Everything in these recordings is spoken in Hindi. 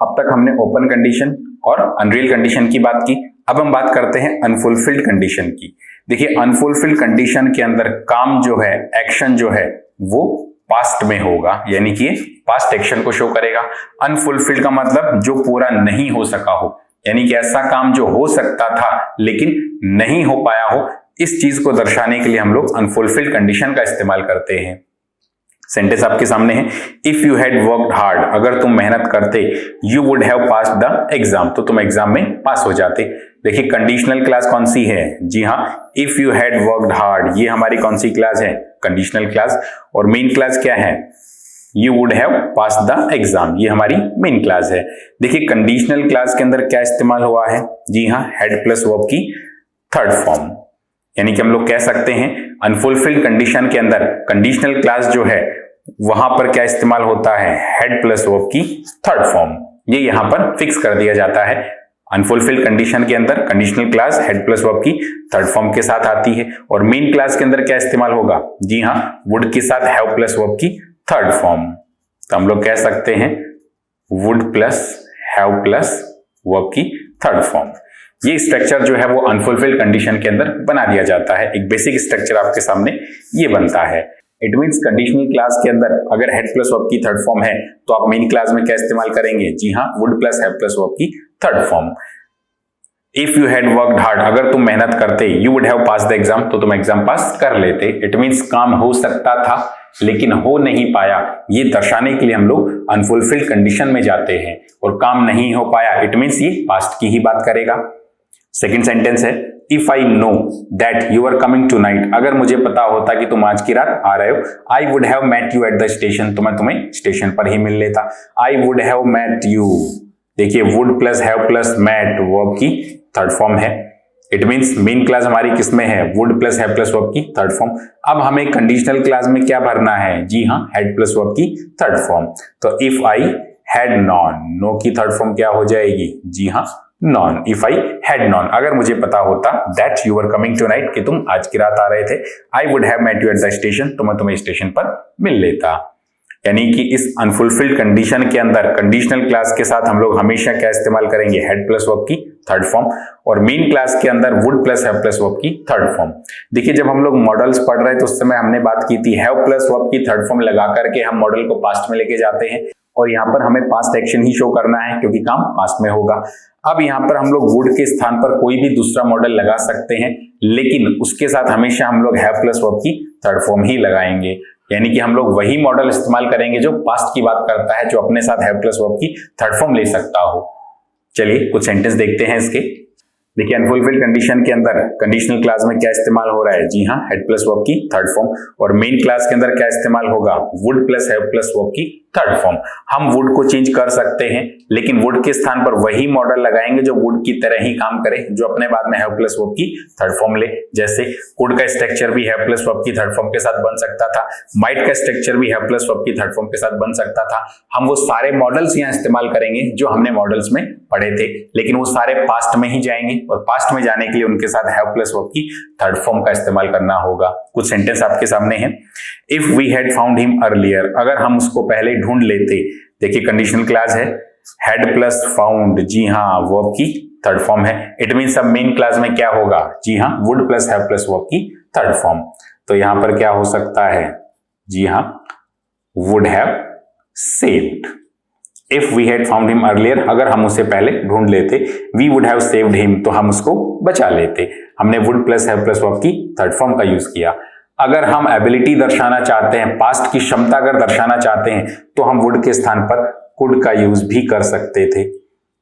अब तक हमने ओपन कंडीशन और अनरियल कंडीशन की बात की। अब हम बात करते हैं अनफुलफिल्ड कंडीशन की। देखिए अनफुलफिल्ड कंडीशन के अंदर काम जो है, एक्शन जो है वो पास्ट में होगा, यानी कि पास्ट एक्शन को शो करेगा। अनफुलफिल्ड का मतलब जो पूरा नहीं हो सका हो, यानी कि ऐसा काम जो हो सकता था लेकिन नहीं हो पाया हो, इस चीज को दर्शाने के लिए हम लोग अनफुलफिल्ड कंडीशन का इस्तेमाल करते हैं। सेंटेंस आपके सामने है, if you had worked hard, अगर तुम मेहनत करते, you would have passed the exam, तो तुम एग्जाम में पास हो जाते। देखिए कंडीशनल क्लास कौन सी है, जी हाँ, if you had worked hard, ये हमारी कौन सी क्लास है, कंडीशनल क्लास। और मेन क्लास क्या है, you would have passed the exam, ये हमारी मेन क्लास है। देखिए कंडीशनल क्लास के अंदर क्या इस्तेमाल हुआ है, जी हाँ, हैड प्लस वर्ब की थर्ड फॉर्म, यानी कि हम लोग कह सकते हैं अनफुलफिल्ड कंडीशन के अंदर कंडीशनल क्लास जो है वहां पर क्या इस्तेमाल होता है, हेड प्लस वर्ब की थर्ड फॉर्म। ये यहां पर फिक्स कर दिया जाता है। अनफुलफिल्ड कंडीशन के अंदर conditional class head plus verb की थर्ड फॉर्म के साथ आती है। और मेन क्लास के अंदर क्या इस्तेमाल होगा, जी हाँ, वुड के साथ हैव प्लस वर्ब की थर्ड फॉर्म। तो हम लोग कह सकते हैं would plus have plus verb की थर्ड फॉर्म। ये स्ट्रक्चर जो है वो अनफुलफिल्ड कंडीशन के अंदर बना दिया जाता है। एक बेसिक स्ट्रक्चर आपके सामने ये बनता है। इट मीन्स कंडीशनल क्लास के अंदर अगर हेड प्लस वर्ब की थर्ड फॉर्म है तो आप मेन क्लास में क्या इस्तेमाल करेंगे, जी हाँ, would plus have plus verb की third form. If you had worked hard, अगर तुम मेहनत करते, you would have pass the exam, तो तुम एग्जाम पास कर लेते। इट मीन्स काम हो सकता था लेकिन हो नहीं पाया, ये दर्शाने के लिए हम लोग अनफुलफिल्ड कंडीशन में जाते हैं। और काम नहीं हो पाया, इट मीन्स ये पास्ट की ही बात करेगा। सेकेंड सेंटेंस है, if I know that you are coming tonight, अगर मुझे पता होता कि तुम आज की रात आ रहे हो, I would have met you at the station, तो मैं तुम्हें स्टेशन पर ही मिल लेता। I would have met you, देखिए would plus have plus met verb की थर्ड फॉर्म है। इट मीन्स मेन क्लास हमारी किसमें है, would plus have plus verb की थर्ड फॉर्म। अब हमें कंडीशनल क्लास में क्या भरना है, जी हाँ, हेड प्लस वर्ब की थर्ड फॉर्म। तो if I had known, know की थर्ड फॉर्म क्या हो जाएगी, जी हाँ, known. If I had known, अगर मुझे पता होता that you are coming tonight, कि तुम आज की रात आ रहे थे, I would have met you at the station, तो मैं तुम्हें स्टेशन पर मिल लेता। यानी कि इस अनफुलफिल्ड कंडीशन के अंदर कंडीशनल क्लास के साथ हम लोग हमेशा क्या इस्तेमाल करेंगे, हेड प्लस वर्ब की थर्ड फॉर्म। और मेन क्लास के अंदर would plus have plus verb की थर्ड फॉर्म। देखिए जब हम लोग मॉडल्स पढ़ रहे थे तो उस समय हमने बात की थी हैव प्लस वर्ब की थर्ड फॉर्म लगा करके हम मॉडल को पास्ट में लेके जाते हैं, और यहाँ पर हमें पास्ट एक्शन ही शो करना है क्योंकि काम पास्ट में होगा। अब यहाँ पर हम लोग वुड के स्थान पर कोई भी दूसरा मॉडल लगा सकते हैं, लेकिन उसके साथ हमेशा हम लोग हैव प्लस वर्ब की थर्ड फॉर्म ही लगाएंगे। यानी कि हम लोग वही मॉडल इस्तेमाल करेंगे जो पास्ट की बात करता है, जो अपने साथ हैव प्लस वर्ब की थर्ड फॉर्म ले सकता हो। चलिए कुछ सेंटेंस देखते हैं इसके। देखिए अनफुलफिल्ड कंडीशन के अंदर कंडीशनल क्लास में क्या इस्तेमाल हो रहा है, जी हाँ, हेड प्लस वर्ब की थर्ड फॉर्म। और मेन क्लास के अंदर क्या इस्तेमाल होगा, would plus have plus verb की थर्ड फॉर्म। हम वुड को चेंज कर सकते हैं, लेकिन वुड के स्थान पर वही मॉडल लगाएंगे जो वुड की तरह ही काम करे, जो अपने बाद में हैव प्लस वर्ब की थर्ड फॉर्म ले। जैसे वुड का स्ट्रक्चर भी हैव प्लस वर्ब की थर्ड फॉर्म के साथ बन सकता था, माइट का स्ट्रक्चर भी हैव प्लस वर्ब की थर्ड फॉर्म के साथ बन सकता था। हम वो सारे मॉडल्स यहाँ इस्तेमाल करेंगे जो हमने मॉडल्स में पढ़े थे, लेकिन वो सारे पास्ट में ही जाएंगे, और पास्ट में जाने के लिए उनके साथ हैव प्लस वर्ब की थर्ड फॉर्म का इस्तेमाल करना होगा। कुछ सेंटेंस आपके सामने हैं। If we had found him earlier, अगर हम उसको पहले ढूंढ लेते। देखिए कंडीशनल क्लास है, हैड प्लस फाउंड, जी हाँ, वर्ब की थर्ड फॉर्म है। इट मीन्स अब मेन क्लास में क्या होगा, जी हाँ, would plus have plus verb की थर्ड फॉर्म। तो यहां पर क्या हो सकता है, जी हाँ, would have saved. If we had found him earlier, अगर हम उसे पहले ढूंढ लेते, we would have saved him, तो हम उसको बचा लेते। हमने would plus have plus verb की थर्ड फॉर्म का यूज किया। अगर हम एबिलिटी दर्शाना चाहते हैं, पास्ट की क्षमता अगर दर्शाना चाहते हैं, तो हम वुड के स्थान पर कुड का यूज भी कर सकते थे।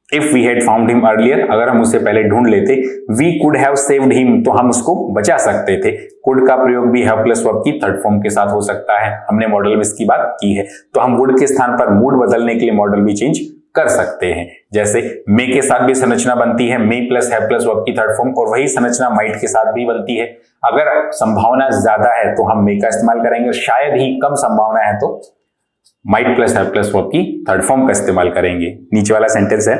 If we had found him earlier, अगर हम उसे पहले ढूंढ लेते, we could have saved him, तो हम उसको बचा सकते थे। कुड का प्रयोग भी हैव प्लस वर्ब की थर्ड फॉर्म के साथ हो सकता है, हमने मॉडल में इसकी बात की है। तो हम वुड के स्थान पर मूड बदलने के लिए मॉडल भी चेंज कर सकते हैं। जैसे मे के साथ भी संरचना बनती है, मे प्लस हैव प्लस वर्ब की थर्ड फॉर्म, और वही संरचना माइट के साथ भी बनती है। अगर संभावना ज्यादा है तो हम मे का इस्तेमाल करेंगे, शायद ही कम संभावना है तो might plus have plus verb की थर्ड फॉर्म का इस्तेमाल करेंगे। नीचे वाला सेंटेंस है,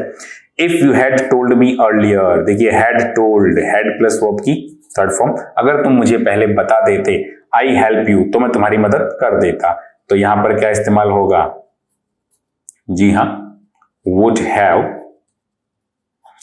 if you had told me earlier. देखिए had told, had plus verb की थर्ड फॉर्म। अगर तुम मुझे पहले बता देते, आई हेल्प यू, तो मैं तुम्हारी मदद कर देता। तो यहां पर क्या इस्तेमाल होगा, जी हां, वुड हैव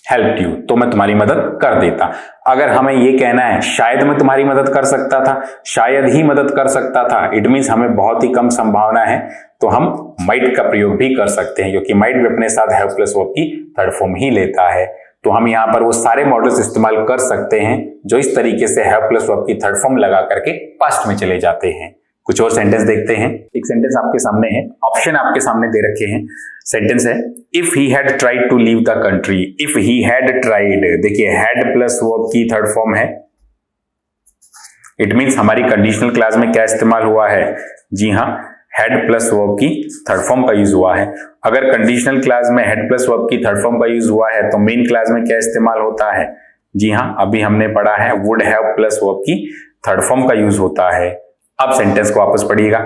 हेल्प्ड यू, तो मैं तुम्हारी मदद कर देता। अगर हमें ये कहना है शायद मैं तुम्हारी मदद कर सकता था, शायद ही मदद कर सकता था, इट मीन्स हमें बहुत ही कम संभावना है, तो हम माइट का प्रयोग भी कर सकते हैं, क्योंकि माइट भी अपने साथ हैव प्लस वर्ब की थर्ड फॉर्म ही लेता है। तो हम यहाँ पर वो सारे मॉडल्स इस्तेमाल कर सकते हैं जो इस तरीके से हैव प्लस वर्ब की थर्ड फॉर्म लगा करके पास्ट में चले जाते हैं। कुछ और सेंटेंस देखते हैं। एक सेंटेंस आपके सामने है, ऑप्शन आपके सामने दे रखे हैं। सेंटेंस है if he had tried to leave the country. If he had tried, देखिए हैड प्लस वर्ब की थर्ड फॉर्म है, इट मींस हमारी कंडीशनल क्लास में क्या इस्तेमाल हुआ है, जी हाँ हेड प्लस वर्ब की थर्ड फॉर्म का यूज हुआ है। अगर कंडीशनल क्लास में हेड प्लस वर्ब की थर्ड फॉर्म का यूज हुआ है तो मेन क्लास में क्या इस्तेमाल होता है, जी हाँ अभी हमने पढ़ा है वुड हैव प्लस वर्ब की थर्ड फॉर्म का यूज होता है। अब सेंटेंस को वापस पढ़िएगा।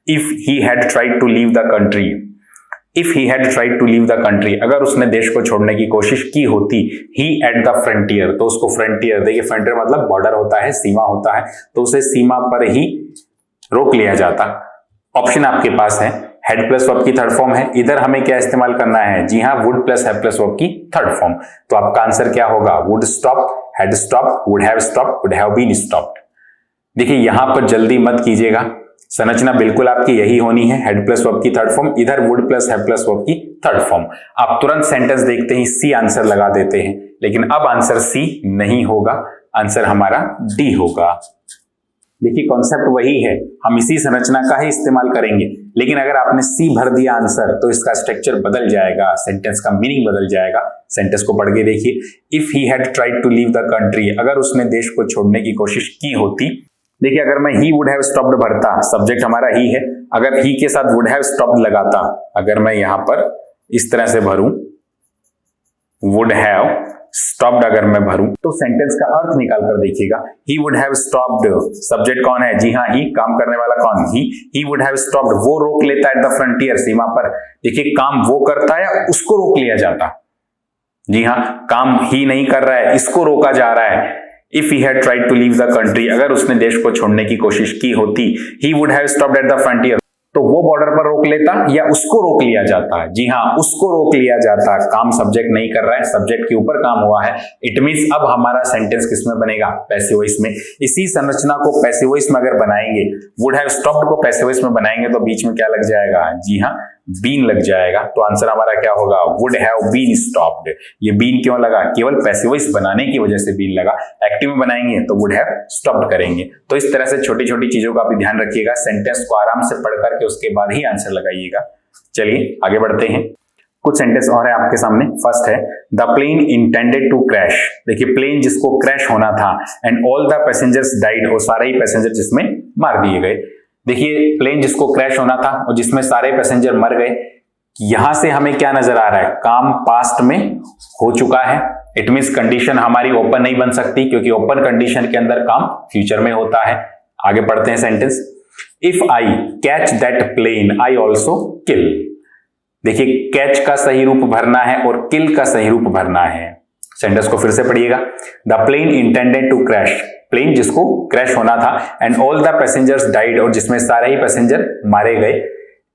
If he had tried to leave the country, if he had tried to leave the country, अगर उसने देश को छोड़ने की कोशिश की होती, ही एट द फ्रंटियर, तो उसको फ्रंटियर, देखिए फ्रंटियर मतलब बॉर्डर होता है, सीमा होता है, तो उसे सीमा पर ही रोक लिया जाता। ऑप्शन आपके पास है हेड प्लस वर्ब की थर्ड फॉर्म है, इधर हमें क्या इस्तेमाल करना है, जी हाँ would plus have plus verb की थर्ड फॉर्म। तो आपका आंसर क्या होगा, would stop, had stop, would have stop, would have been stopped. देखिए यहां पर जल्दी मत कीजिएगा, संरचना बिल्कुल आपकी यही होनी है, हेड प्लस वर्ब की थर्ड फॉर्म, इधर would plus have plus verb की थर्ड फॉर्म। आप तुरंत सेंटेंस देखते ही सी आंसर लगा देते हैं, लेकिन अब आंसर सी नहीं होगा, आंसर हमारा डी होगा। देखिए कॉन्सेप्ट वही है, हम इसी संरचना का ही इस्तेमाल करेंगे, लेकिन अगर आपने सी भर दिया आंसर तो इसका स्ट्रक्चर बदल जाएगा, सेंटेंस का मीनिंग बदल जाएगा। सेंटेंस को पढ़ के देखिए। If he had tried to leave the country, अगर उसने देश को छोड़ने की कोशिश की होती, देखिए अगर मैं ही वुड हैव स्टॉप्ड भरता, सब्जेक्ट हमारा ही है, अगर ही के साथ वुड हैव स्टॉप्ड लगाता, अगर मैं यहां पर इस तरह से भरूं वुड हैव स्टॉप्ड, अगर मैं भरूं तो सेंटेंस का अर्थ निकाल कर देखिएगा। ही वुड हैव स्टॉप्ड, सब्जेक्ट कौन है, जी हाँ ही, काम करने वाला कौन, ही वुड हैव स्टॉप्ड, वो रोक लेता है एट द फ्रंटियर, सीमा पर। देखिए काम वो करता है, उसको रोक लिया जाता, जी हाँ काम ही नहीं कर रहा है, इसको रोका जा रहा है। If he had tried to leave the country, अगर उसने देश को छोड़ने की कोशिश की होती, he would have stopped at the frontier, तो वो बॉर्डर पर रोक लेता या उसको रोक लिया जाता, जी हाँ उसको रोक लिया जाता। काम सब्जेक्ट नहीं कर रहा है, सब्जेक्ट के ऊपर काम हुआ है, इट मींस अब हमारा सेंटेंस किसमें बनेगा, पैसिव वॉइस में। इसी संरचना को पैसिव वॉइस में अगर बनाएंगे, वुड हैव स्टॉप्ड को पैसिव वॉइस में बनाएंगे तो बीच में क्या लग जाएगा, जी हाँ बीन लग जाएगा, तो आंसर हमारा क्या होगा, वुड हैव बीन स्टॉप्ड। ये बीन क्यों लगा, केवल पैसिव वॉइस बनाने की वजह से बीन लगा, एक्टिव में बनाएंगे तो वुड हैव स्टॉप्ड करेंगे। तो इस तरह से छोटी छोटी चीजों का भी ध्यान रखिएगा, सेंटेंस को आराम से पढ़ करके उसके बाद ही आंसर लगाइएगा। चलिए आगे बढ़ते हैं। कुछ सेंटेंस और है आपके सामने। फर्स्ट है the plane intended to crash, देखिए प्लेन जिसको क्रैश होना था, and all the passengers died, और सारे ही पैसेंजर जिसमें मार दिए गए। देखिए प्लेन जिसको क्रैश होना था और जिसमें सारे पैसेंजर मर गए, यहां से हमें क्या नजर आ रहा है, काम पास्ट में हो चुका है, इट मींस कंडीशन हमारी ओपन नहीं बन सकती, क्योंकि ओपन कंडीशन के अंदर काम फ्यूचर में होता है। आगे पढ़ते हैं sentence. If I catch that plane I also kill, देखिए कैच का सही रूप भरना है और किल का सही रूप भरना है। सेंटेंस को फिर से पढ़िएगा। The plane intended to crash, plane जिसको क्रैश होना था, and all the passengers died, और जिसमें सारे ही पैसेंजर मारे गए।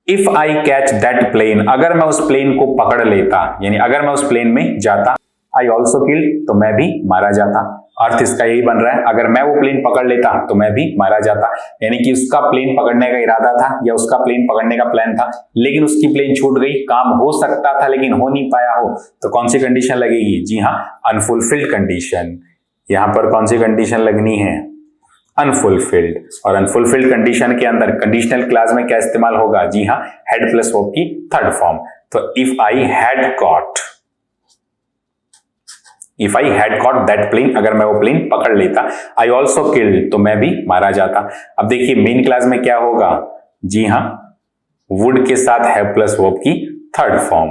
If I catch that plane, अगर मैं उस प्लेन को पकड़ लेता, यानी अगर मैं उस प्लेन में जाता, आई ऑल्सो किल, तो मैं भी मारा जाता। अर्थ इसका यही बन रहा है, अगर मैं वो प्लेन पकड़ लेता तो मैं भी मारा जाता, यानी कि उसका प्लेन पकड़ने का इरादा था या उसका प्लेन पकड़ने का प्लान था, लेकिन उसकी प्लेन छूट गई, काम हो सकता था लेकिन हो नहीं पाया हो, तो कौन सी कंडीशन लगेगी, जी हाँ अनफुलफिल्ड कंडीशन। यहां पर कौन सी कंडीशन लगनी है, अनफुलफिल्ड। और अनफुलफिल्ड कंडीशन के अंदर कंडीशनल क्लास में क्या इस्तेमाल होगा, जी हाँ हेड प्लस वर्ब की थर्ड फॉर्म। तो if I had caught, if I had caught that plane, अगर मैं वो प्लेन पकड़ लेता, आई ऑल्सो किल्ड, तो मैं भी मारा जाता। अब देखिए मेन क्लास में क्या होगा, जी हाँ वुड के साथ हैव प्लस वर्ब की third form,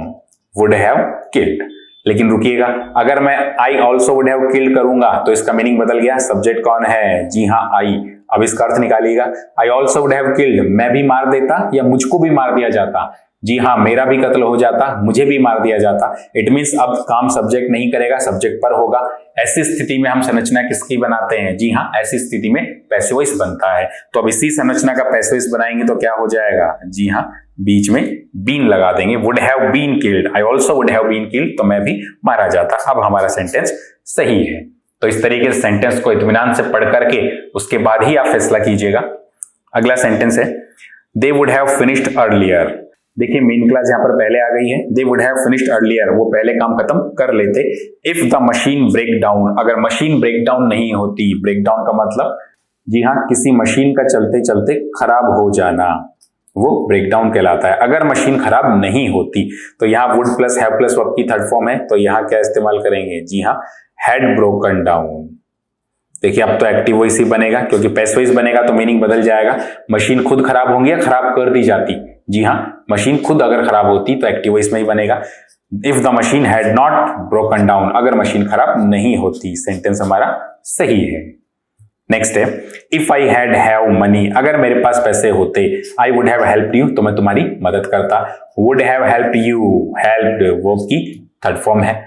would have killed. लेकिन रुकिएगा, अगर मैं आई ऑल्सो वुड हैव किल्ड करूंगा तो इसका मीनिंग बदल गया, सब्जेक्ट कौन है, जी हाँ आई। अब इसका अर्थ निकालिएगा, I also would have killed, मैं भी मार देता या मुझको भी मार दिया जाता, जी हाँ मेरा भी कत्ल हो जाता, मुझे भी मार दिया जाता। इट मींस अब काम सब्जेक्ट नहीं करेगा, सब्जेक्ट पर होगा। ऐसी स्थिति में हम संरचना किसकी बनाते हैं, जी हाँ ऐसी स्थिति में पैसिव वॉइस बनता है। तो अब इसी संरचना का पैसिव वॉइस बनाएंगे तो क्या हो जाएगा, जी हाँ बीच में बीन लगा देंगे, would have been killed, I also would have been killed, तो मैं भी मारा जाता। अब हमारा सेंटेंस सही है। तो इस तरीके से सेंटेंस को इत्मीनान से पढ़ करके उसके बाद ही आप फैसला कीजिएगा। अगला सेंटेंस है they would have finished earlier. देखिए मेन क्लास यहां पर पहले आ गई है, they would have finished earlier, वो पहले काम खत्म कर लेते। If the machine break down, अगर मशीन ब्रेक डाउन नहीं होती, ब्रेक डाउन का मतलब जी हाँ किसी मशीन का चलते चलते खराब हो जाना, वो ब्रेकडाउन कहलाता है। अगर मशीन खराब नहीं होती तो यहाँ would plus have plus verb की थर्ड फॉर्म है, तो यहाँ क्या इस्तेमाल करेंगे, जी हाँ हैड ब्रोकन डाउन। देखिए अब तो एक्टिव वॉइस ही बनेगा, क्योंकि पैसिव वॉइस बनेगा तो मीनिंग बदल जाएगा। मशीन खुद खराब होंगी या खराब कर दी जाती, जी हाँ मशीन खुद अगर खराब होती तो एक्टिव वॉइस में ही बनेगा। If the machine had not broken down, अगर मशीन खराब नहीं होती, सेंटेंस हमारा सही है। नेक्स्ट है if I had have money, अगर मेरे पास पैसे होते, आई वुड हैव हेल्प्ड यू, तो मैं तुम्हारी मदद करता। Would have helped you, helped verb की थर्ड फॉर्म है।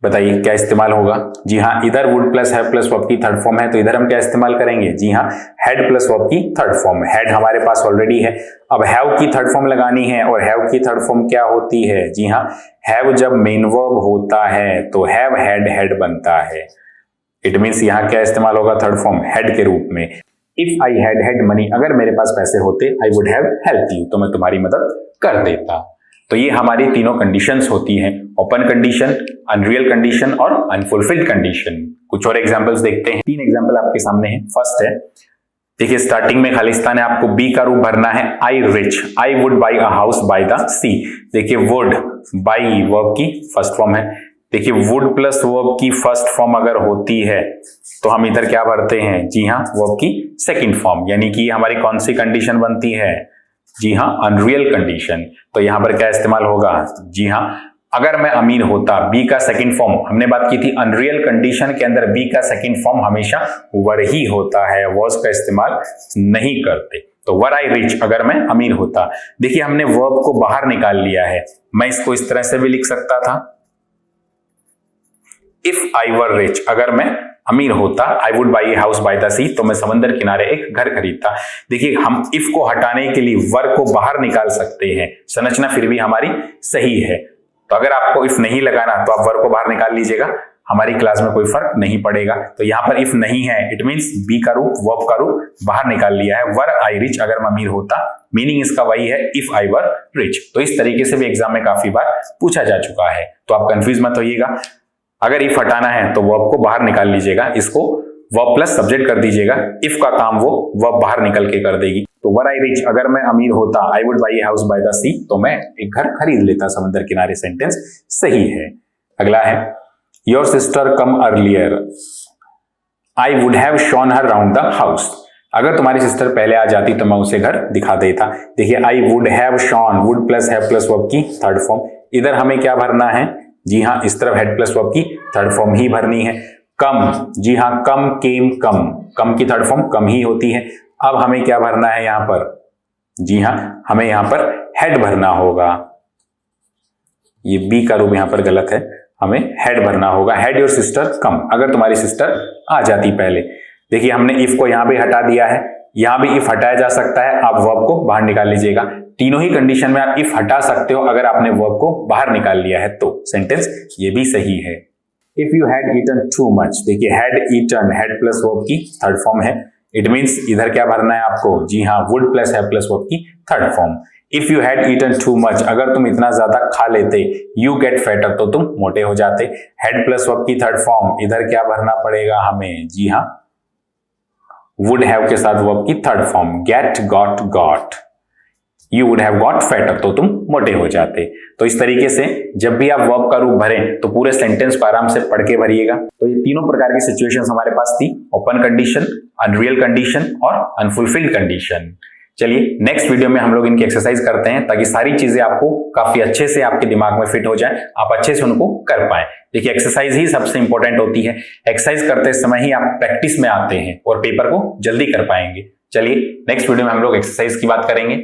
बताइए क्या इस्तेमाल होगा, जी हाँ इधर would plus have plus verb की थर्ड फॉर्म है, तो इधर हम क्या इस्तेमाल करेंगे, जी हाँ हैड प्लस वर्ब की थर्ड फॉर्म। हैड हमारे पास ऑलरेडी है, अब हैव की थर्ड फॉर्म लगानी है, और हैव की थर्ड फॉर्म क्या होती है, जी हाँ हैव जब मेन वर्ब होता है तो हैव हैड हैड बनता है। इट मीन्स यहाँ क्या इस्तेमाल होगा, थर्ड फॉर्म हैड के रूप में। If I had had money, अगर मेरे पास पैसे होते, आई वुड हैव हेल्प यू, तो मैं तुम्हारी मदद कर देता। तो ये हमारी तीनों कंडीशंस होती हैं, ओपन कंडीशन, अनरियल कंडीशन और अनफुलफिल्ड कंडीशन। कुछ और एग्जांपल्स देखते हैं। 3 एग्जांपल आपके सामने हैं। फर्स्ट है, देखिए स्टार्टिंग में खालिस्तान है, आपको बी का रूप भरना है। I rich, I would buy a house by the sea. देखिए वुड बाई वर्ब की फर्स्ट फॉर्म है। देखिए वुड प्लस वर्ब की फर्स्ट फॉर्म अगर होती है तो हम इधर क्या भरते हैं, जी हाँ वर्ब की सेकंड फॉर्म, यानी कि हमारी कौन सी कंडीशन बनती है, जी हाँ अनरियल कंडीशन। तो यहां पर क्या इस्तेमाल होगा, जी हाँ अगर मैं अमीर होता, बी का सेकंड फॉर्म, हमने बात की थी अनरियल कंडीशन के अंदर बी का सेकंड फॉर्म हमेशा वर ही होता है, वॉज का इस्तेमाल नहीं करते। तो वर आई रिच, अगर मैं अमीर होता। देखिए हमने वर्ब को बाहर निकाल लिया है, मैं इसको इस तरह से भी लिख सकता था, इफ आई वर रिच, अगर मैं अमीर होता, I would buy a house by the sea, तो मैं समंदर किनारे एक घर खरीदता। देखिए हम इफ को हटाने के लिए वर को बाहर निकाल सकते हैं, संरचना फिर भी हमारी सही है। तो अगर आपको इफ नहीं लगाना तो आप वर को बाहर निकाल लीजिएगा, हमारी क्लास में कोई फर्क नहीं पड़ेगा। तो यहां पर इफ नहीं है, इट मींस बी का रूप, वर्ब का रूप बाहर निकाल लिया है। वर आई रिच, अगर मैं अमीर होता, मीनिंग इसका वही है इफ आई वर रिच। तो इस तरीके से भी एग्जाम में काफी बार पूछा जा चुका है, तो आप कंफ्यूज मत होइएगा। अगर इफ हटाना है तो वर्ब को बाहर निकाल लीजिएगा, इसको वर्ब प्लस सब्जेक्ट कर दीजिएगा, इफ का काम वो वर्ब बाहर निकल के कर देगी। तो वर आई रिच, अगर मैं अमीर होता, I would buy a house by the sea, तो मैं एक घर खरीद लेता समुद्र किनारे, सेंटेंस सही है। अगला है your sister come earlier, I would have shown her round the house, अगर तुम्हारी सिस्टर पहले आ जाती तो मैं उसे घर दिखा देता। देखिए आई would have shown, would plus have plus verb की थर्ड फॉर्म, इधर हमें क्या भरना है, जी हाँ इस तरफ हेड प्लस वर्ब की थर्ड फॉर्म ही भरनी है। कम, जी हाँ कम केम कम, कम की थर्ड फॉर्म कम ही होती है। अब हमें क्या भरना है यहां पर, जी हाँ हमें यहां पर हेड भरना होगा, ये बी का रूप यहां पर गलत है, हमें हेड भरना होगा। हेड योर सिस्टर कम, अगर तुम्हारी सिस्टर आ जाती पहले। देखिए हमने इफ को यहां भी हटा दिया है, यहां भी इफ हटाया जा सकता है, आप वर्ब को बाहर निकाल लीजिएगा। तीनों ही कंडीशन में आप इफ हटा सकते हो अगर आपने वर्ब को बाहर निकाल लिया है, तो सेंटेंस ये भी सही है। If you had eaten too much, देखिए had eaten, had plus verb की थर्ड फॉर्म है, इट मींस इधर क्या भरना है आपको, जी हाँ would plus have plus verb की third form. If you had eaten too much, अगर तुम इतना ज्यादा खा लेते, यू गेट फैटर, तो तुम मोटे हो जाते। हेड प्लस वर्ब की थर्ड फॉर्म, इधर क्या भरना पड़ेगा हमें, जी हाँ वुड हैव के साथ वर्ब की third form, get got got, you would have got fatter, तो तुम मोटे हो जाते। तो इस तरीके से जब भी आप वर्ब का रूप भरें तो पूरे सेंटेंस को आराम से पढ़ के भरिएगा। तो ये तीनों प्रकार की सिचुएशंस हमारे पास थी, ओपन कंडीशन, अनरियल कंडीशन और अनफुलफिल्ड कंडीशन। चलिए नेक्स्ट वीडियो में हम लोग इनकी एक्सरसाइज करते हैं, ताकि सारी चीजें आपको काफी अच्छे से आपके दिमाग में फिट हो जाए, आप अच्छे से उनको कर पाए। देखिए एक्सरसाइज ही सबसे इंपॉर्टेंट होती है, एक्सरसाइज करते समय ही आप प्रैक्टिस में आते हैं और पेपर को जल्दी कर पाएंगे। चलिए नेक्स्ट वीडियो में हम लोग एक्सरसाइज की बात करेंगे।